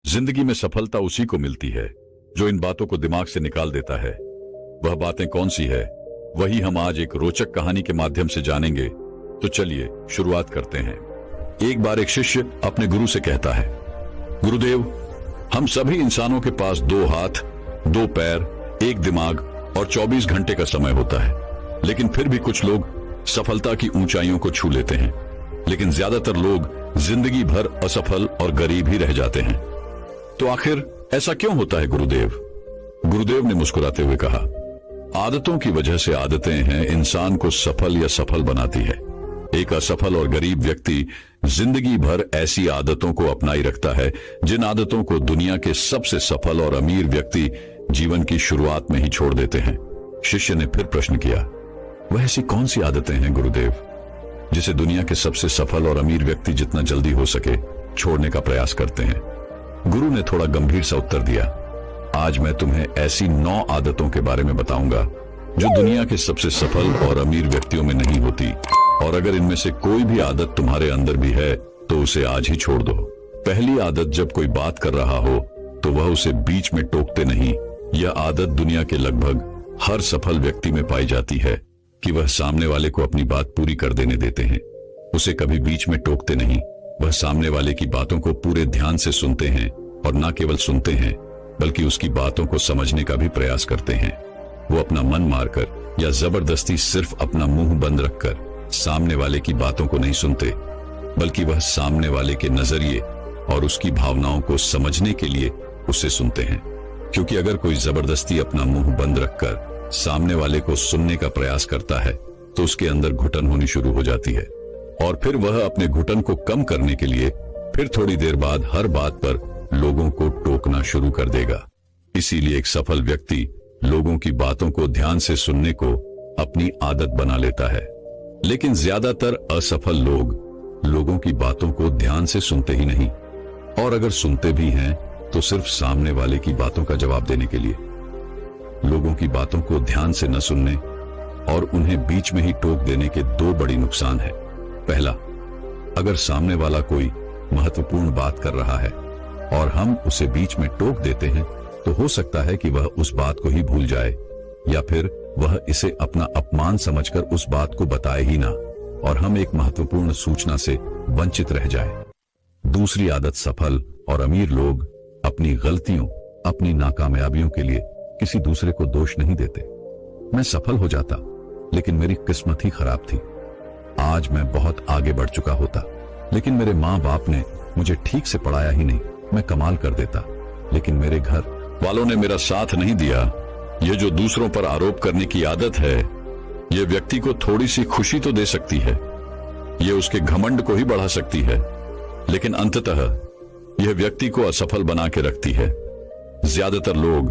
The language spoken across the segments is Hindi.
जिंदगी में सफलता उसी को मिलती है जो इन बातों को दिमाग से निकाल देता है। वह बातें कौन सी है, वही हम आज एक रोचक कहानी के माध्यम से जानेंगे। तो चलिए शुरुआत करते हैं। एक बार एक शिष्य अपने गुरु से कहता है, गुरुदेव, हम सभी इंसानों के पास 2 हाथ, 2 पैर, 1 दिमाग और 24 घंटे का समय होता है, लेकिन फिर भी कुछ लोग सफलता की ऊंचाइयों को छू लेते हैं, लेकिन ज्यादातर लोग जिंदगी भर असफल और गरीब ही रह जाते हैं। तो आखिर ऐसा क्यों होता है गुरुदेव? गुरुदेव ने मुस्कुराते हुए कहा, आदतों की वजह से आदतें हैं इंसान को सफल या सफल बनाती है। एक असफल और गरीब व्यक्ति जिंदगी भर ऐसी आदतों को अपनाई रखता है जिन आदतों को दुनिया के सबसे सफल और अमीर व्यक्ति जीवन की शुरुआत में ही छोड़ देते हैं। शिष्य ने फिर प्रश्न किया, वह ऐसी कौन सी आदतें हैं गुरुदेव जिसे दुनिया के सबसे सफल और अमीर व्यक्ति जितना जल्दी हो सके छोड़ने का प्रयास करते हैं? गुरु ने थोड़ा गंभीर सा उत्तर दिया, आज मैं तुम्हें ऐसी 9 आदतों के बारे में बताऊंगा जो दुनिया के सबसे सफल और अमीर व्यक्तियों में नहीं होती, और अगर इनमें से कोई भी आदत तुम्हारे अंदर भी है तो उसे आज ही छोड़ दो। पहली आदत, जब कोई बात कर रहा हो तो वह उसे बीच में टोकते नहीं। यह आदत दुनिया के लगभग हर सफल व्यक्ति में पाई जाती है कि वह सामने वाले को अपनी बात पूरी कर देने देते हैं। उसे कभी बीच में टोकते नहीं। वह सामने वाले की बातों को पूरे ध्यान से सुनते हैं, और न केवल सुनते हैं बल्कि उसकी बातों को समझने का भी प्रयास करते हैं। वो अपना मन मारकर या जबरदस्ती सिर्फ अपना मुंह बंद रखकर सामने वाले की बातों को नहीं सुनते, बल्कि वह सामने वाले के नजरिए और उसकी भावनाओं को समझने के लिए उसे सुनते हैं। क्योंकि अगर कोई जबरदस्ती अपना मुंह बंद रखकर सामने वाले को सुनने का प्रयास करता है तो उसके अंदर घुटन होनी शुरू हो जाती है, और फिर वह अपने घुटन को कम करने के लिए फिर थोड़ी देर बाद हर बात पर लोगों को टोकना शुरू कर देगा। इसीलिए एक सफल व्यक्ति लोगों की बातों को ध्यान से सुनने को अपनी आदत बना लेता है, लेकिन ज्यादातर असफल लोग लोगों की बातों को ध्यान से सुनते ही नहीं, और अगर सुनते भी हैं तो सिर्फ सामने वाले की बातों का जवाब देने के लिए। लोगों की बातों को ध्यान से न सुनने और उन्हें बीच में ही टोक देने के 2 बड़ी नुकसान हैं। पहला, अगर सामने वाला कोई महत्वपूर्ण बात कर रहा है और हम उसे बीच में टोक देते हैं तो हो सकता है कि वह उस बात को ही भूल जाए, या फिर वह इसे अपना अपमान समझकर उस बात को बताए ही ना, और हम एक महत्वपूर्ण सूचना से वंचित रह जाए। दूसरी आदत, सफल और अमीर लोग अपनी गलतियों, अपनी नाकामयाबियों के लिए किसी दूसरे को दोष नहीं देते। मैं सफल हो जाता लेकिन मेरी किस्मत ही खराब थी। आज मैं बहुत आगे बढ़ चुका होता, लेकिन मेरे माँ बाप ने मुझे ठीक से पढ़ाया ही नहीं। मैं कमाल कर देता, लेकिन मेरे घर वालों ने मेरा साथ नहीं दिया। ये जो दूसरों पर आरोप करने की आदत है, ये व्यक्ति को थोड़ी सी खुशी तो दे सकती है, ये उसके घमंड को ही बढ़ा सकती है, लेकिन अंततः यह व्यक्ति को असफल बना के रखती है। ज्यादातर लोग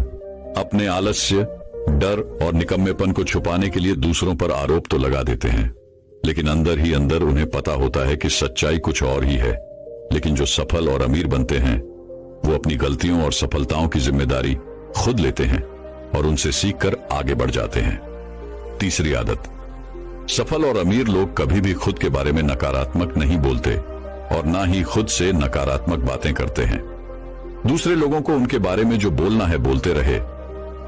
अपने आलस्य, डर और निकम्मेपन को छुपाने के लिए दूसरों पर आरोप तो लगा देते हैं, लेकिन अंदर ही अंदर उन्हें पता होता है कि सच्चाई कुछ और ही है। लेकिन जो सफल और अमीर बनते हैं वो अपनी गलतियों और सफलताओं की जिम्मेदारी खुद लेते हैं और उनसे सीखकर आगे बढ़ जाते हैं। तीसरी आदत, सफल और अमीर लोग कभी भी खुद के बारे में नकारात्मक नहीं बोलते और ना ही खुद से नकारात्मक बातें करते हैं। दूसरे लोगों को उनके बारे में जो बोलना है बोलते रहे,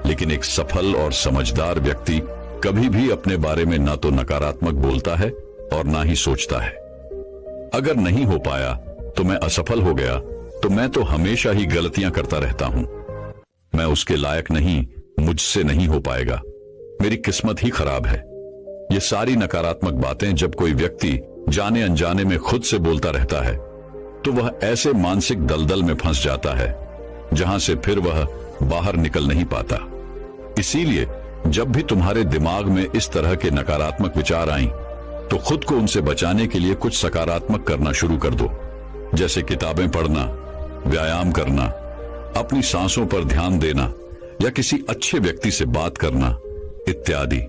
लेकिन एक सफल और समझदार व्यक्ति कभी भी अपने बारे में ना तो नकारात्मक बोलता है और ना ही सोचता है। अगर नहीं हो पाया तो मैं असफल हो गया, तो मैं तो हमेशा ही गलतियां करता रहता हूं, मैं उसके लायक नहीं, मुझसे नहीं हो पाएगा, मेरी किस्मत ही खराब है। ये सारी नकारात्मक बातें जब कोई व्यक्ति जाने अनजाने में खुद से बोलता रहता है तो वह ऐसे मानसिक दलदल में फंस जाता है जहां से फिर वह बाहर निकल नहीं पाता। इसीलिए जब भी तुम्हारे दिमाग में इस तरह के नकारात्मक विचार आएं, तो खुद को उनसे बचाने के लिए कुछ सकारात्मक करना शुरू कर दो, जैसे किताबें पढ़ना, व्यायाम करना, अपनी सांसों पर ध्यान देना या किसी अच्छे व्यक्ति से बात करना इत्यादि।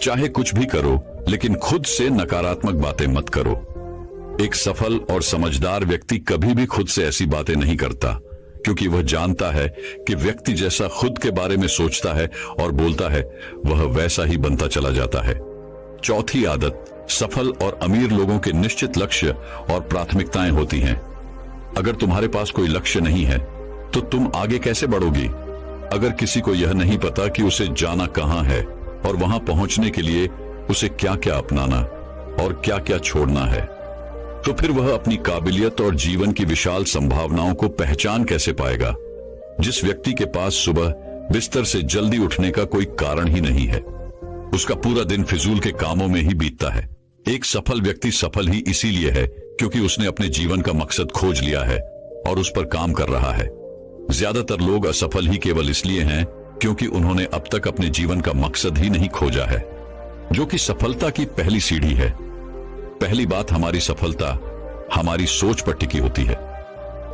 चाहे कुछ भी करो, लेकिन खुद से नकारात्मक बातें मत करो। एक सफल और समझदार व्यक्ति कभी भी खुद से ऐसी बातें नहीं करता, क्योंकि वह जानता है कि व्यक्ति जैसा खुद के बारे में सोचता है और बोलता है, वह वैसा ही बनता चला जाता है। चौथी आदत, सफल और अमीर लोगों के निश्चित लक्ष्य और प्राथमिकताएं होती हैं। अगर तुम्हारे पास कोई लक्ष्य नहीं है तो तुम आगे कैसे बढ़ोगी? अगर किसी को यह नहीं पता कि उसे जाना कहां है और वहां पहुंचने के लिए उसे क्या क्या अपनाना और क्या क्या छोड़ना है, तो फिर वह अपनी काबिलियत और जीवन की विशाल संभावनाओं को पहचान कैसे पाएगा? जिस व्यक्ति के पास सुबह बिस्तर से जल्दी उठने का कोई कारण ही नहीं है, उसका पूरा दिन फिजूल के कामों में ही बीतता है। एक सफल व्यक्ति सफल ही इसीलिए है क्योंकि उसने अपने जीवन का मकसद खोज लिया है और उस पर काम कर रहा है। ज्यादातर लोग असफल ही केवल इसलिए हैं क्योंकि उन्होंने अब तक अपने जीवन का मकसद ही नहीं खोजा है, जो कि सफलता की पहली सीढ़ी है। पहली बात, हमारी सफलता हमारी सोच पर टिकी होती है,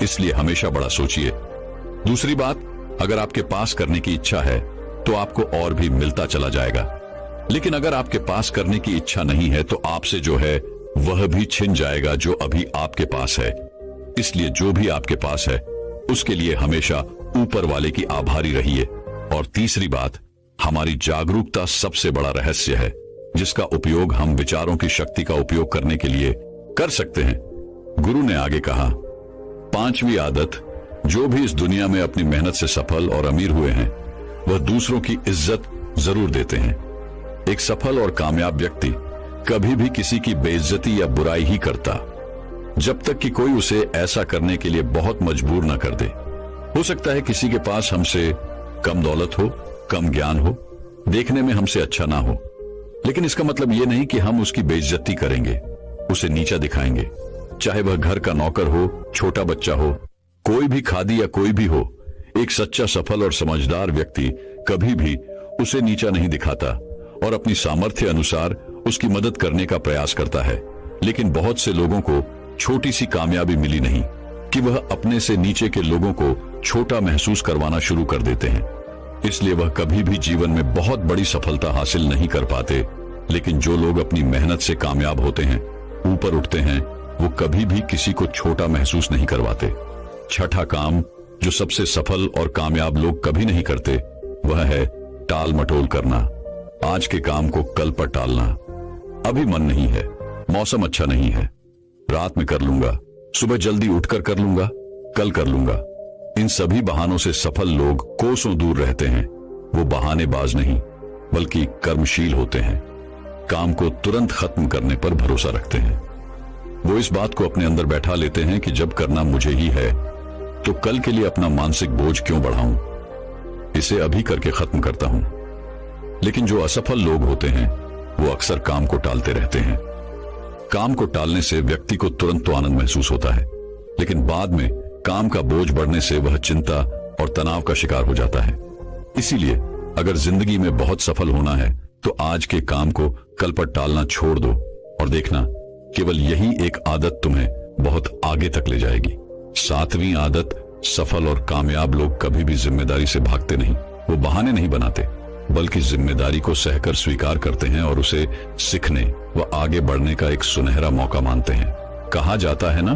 इसलिए हमेशा बड़ा सोचिए। दूसरी बात, अगर आपके पास करने की इच्छा है तो आपको और भी मिलता चला जाएगा, लेकिन अगर आपके पास करने की इच्छा नहीं है तो आपसे जो है वह भी छिन जाएगा जो अभी आपके पास है। इसलिए जो भी आपके पास है उसके लिए हमेशा ऊपर वाले की आभारी रहिए। और तीसरी बात, हमारी जागरूकता सबसे बड़ा रहस्य है जिसका उपयोग हम विचारों की शक्ति का उपयोग करने के लिए कर सकते हैं। गुरु ने आगे कहा, 5वीं आदत, जो भी इस दुनिया में अपनी मेहनत से सफल और अमीर हुए हैं वह दूसरों की इज्जत जरूर देते हैं। एक सफल और कामयाब व्यक्ति कभी भी किसी की बेइज्जती या बुराई ही करता जब तक कि कोई उसे ऐसा करने के लिए बहुत मजबूर न कर दे। हो सकता है किसी के पास हमसे कम दौलत हो, कम ज्ञान हो, देखने में हमसे अच्छा ना हो, लेकिन इसका मतलब यह नहीं कि हम उसकी बेइज्जती करेंगे, उसे नीचा दिखाएंगे। चाहे वह घर का नौकर हो, छोटा बच्चा हो, कोई भी खादी या कोई भी हो, एक सच्चा सफल और समझदार व्यक्ति कभी भी उसे नीचा नहीं दिखाता और अपनी सामर्थ्य अनुसार उसकी मदद करने का प्रयास करता है। लेकिन बहुत से लोगों को छोटी सी कामयाबी मिली नहीं कि वह अपने से नीचे के लोगों को छोटा महसूस करवाना शुरू कर देते हैं, इसलिए वह कभी भी जीवन में बहुत बड़ी सफलता हासिल नहीं कर पाते। लेकिन जो लोग अपनी मेहनत से कामयाब होते हैं, ऊपर उठते हैं, वो कभी भी किसी को छोटा महसूस नहीं करवाते। छठा काम जो सबसे सफल और कामयाब लोग कभी नहीं करते वह है टाल मटोल करना। आज के काम को कल पर टालना। अभी मन नहीं है, मौसम अच्छा नहीं है, रात में कर लूंगा, सुबह जल्दी उठकर कर लूंगा, कल कर लूंगा। इन सभी बहानों से सफल लोग कोसों दूर रहते हैं। वो बहानेबाज नहीं बल्कि कर्मशील होते हैं। काम को तुरंत खत्म करने पर भरोसा रखते हैं। वो इस बात को अपने अंदर बैठा लेते हैं कि जब करना मुझे ही है तो कल के लिए अपना मानसिक बोझ क्यों बढ़ाऊं, इसे अभी करके खत्म करता हूं। लेकिन जो असफल लोग होते हैं वो अक्सर काम को टालते रहते हैं। काम को टालने से व्यक्ति को तुरंत तो आनंद महसूस होता है, लेकिन बाद में काम का बोझ बढ़ने से वह चिंता और तनाव का शिकार हो जाता है। इसीलिए अगर जिंदगी में बहुत सफल होना है तो आज के काम को कल पर टालना छोड़ दो और देखना केवल यही एक आदत तुम्हें बहुत आगे तक ले जाएगी। 7वीं आदत, सफल और कामयाब लोग कभी भी जिम्मेदारी से भागते नहीं। वो बहाने नहीं बनाते बल्कि जिम्मेदारी को सहकर स्वीकार करते हैं और उसे सीखने व आगे बढ़ने का एक सुनहरा मौका मानते हैं। कहा जाता है ना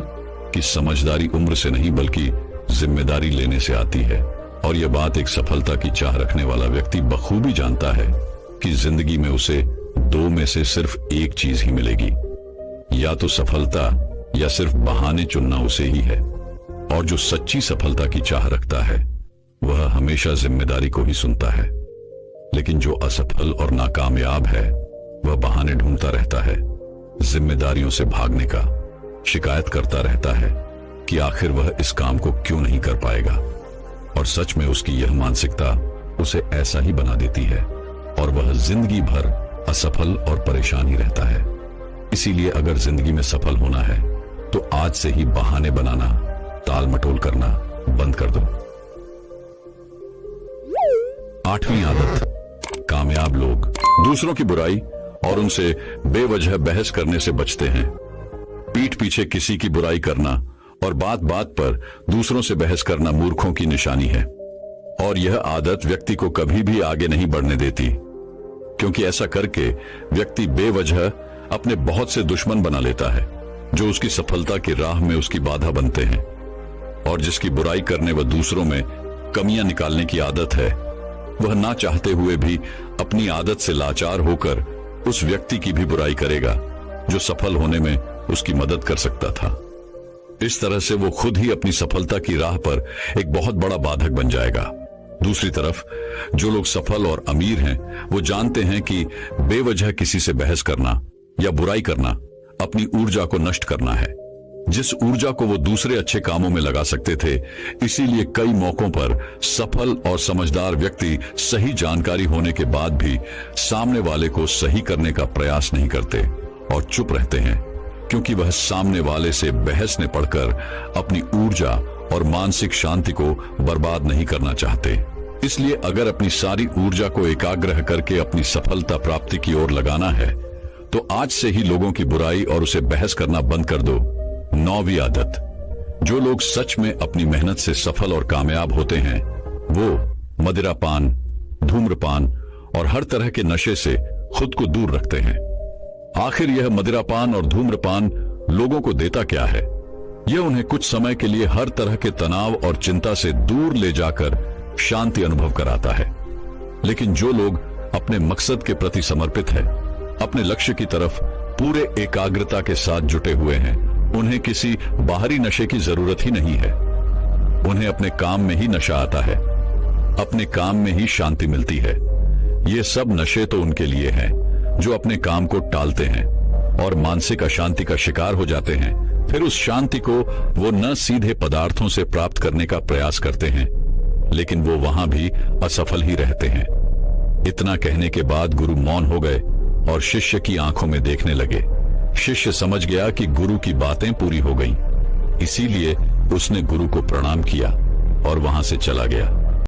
कि समझदारी उम्र से नहीं बल्कि जिम्मेदारी लेने से आती है, और यह बात एक सफलता की चाह रखने वाला व्यक्ति बखूबी जानता है कि जिंदगी में उसे 2 में से सिर्फ एक चीज ही मिलेगी, या तो सफलता या सिर्फ बहाने चुनना उसे ही है। और जो सच्ची सफलता की चाह रखता है वह हमेशा जिम्मेदारी को ही सुनता है। लेकिन जो असफल और नाकामयाब है वह बहाने ढूंढता रहता है, जिम्मेदारियों से भागने का, शिकायत करता रहता है कि आखिर वह इस काम को क्यों नहीं कर पाएगा। और सच में उसकी यह मानसिकता उसे ऐसा ही बना देती है और वह जिंदगी भर असफल और परेशान ही रहता है। इसीलिए अगर जिंदगी में सफल होना है तो आज से ही बहाने बनाना, टाल मटोल करना बंद कर दो। 8वीं आदत, कामयाब लोग दूसरों की बुराई और उनसे बेवजह बहस करने से बचते हैं। पीठ पीछे किसी की बुराई करना और बात बात पर दूसरों से बहस करना मूर्खों की निशानी है, और यह आदत व्यक्ति को कभी भी आगे नहीं बढ़ने देती, क्योंकि ऐसा करके व्यक्ति बेवजह अपने बहुत से दुश्मन बना लेता है जो उसकी सफलता की राह में उसकी बाधा बनते हैं। और जिसकी बुराई करने व दूसरों में कमियां निकालने की आदत है वह ना चाहते हुए भी अपनी आदत से लाचार होकर उस व्यक्ति की भी बुराई करेगा जो सफल होने में उसकी मदद कर सकता था। इस तरह से वो खुद ही अपनी सफलता की राह पर एक बहुत बड़ा बाधक बन जाएगा। दूसरी तरफ जो लोग सफल और अमीर हैं, वो जानते हैं कि बेवजह किसी से बहस करना या बुराई करना अपनी ऊर्जा को नष्ट करना है। जिस ऊर्जा को वो दूसरे अच्छे कामों में लगा सकते थे, इसीलिए कई मौकों पर सफल और समझदार व्यक्ति सही जानकारी होने के बाद भी सामने वाले को सही करने का प्रयास नहीं करते और चुप रहते हैं, क्योंकि वह सामने वाले से बहस में पड़कर अपनी ऊर्जा और मानसिक शांति को बर्बाद नहीं करना चाहते। इसलिए अगर अपनी सारी ऊर्जा को एकाग्र करके अपनी सफलता प्राप्ति की ओर लगाना है, तो आज से ही लोगों की बुराई और उसे बहस करना बंद कर दो। 9वीं आदत, जो लोग सच में अपनी मेहनत से सफल और कामयाब होते हैं, वो मदिरापान, धूम्रपान और हर तरह के नशे से खुद को दूर रखते हैं। आखिर यह मदिरापान और धूम्रपान लोगों को देता क्या है? यह उन्हें कुछ समय के लिए हर तरह के तनाव और चिंता से दूर ले जाकर शांति अनुभव कराता है। लेकिन जो लोग अपने मकसद के प्रति समर्पित हैं, अपने लक्ष्य की तरफ पूरे एकाग्रता के साथ जुटे हुए हैं, उन्हें किसी बाहरी नशे की जरूरत ही नहीं है। उन्हें अपने काम में ही नशा आता है, अपने काम में ही शांति मिलती है। ये सब नशे तो उनके लिए हैं जो अपने काम को टालते हैं और मानसिक अशांति का शिकार हो जाते हैं। फिर उस शांति को वो न सीधे पदार्थों से प्राप्त करने का प्रयास करते हैं, लेकिन वो वहां भी असफल ही रहते हैं। इतना कहने के बाद गुरु मौन हो गए और शिष्य की आंखों में देखने लगे। शिष्य समझ गया कि गुरु की बातें पूरी हो गईं, इसीलिए उसने गुरु को प्रणाम किया और वहां से चला गया।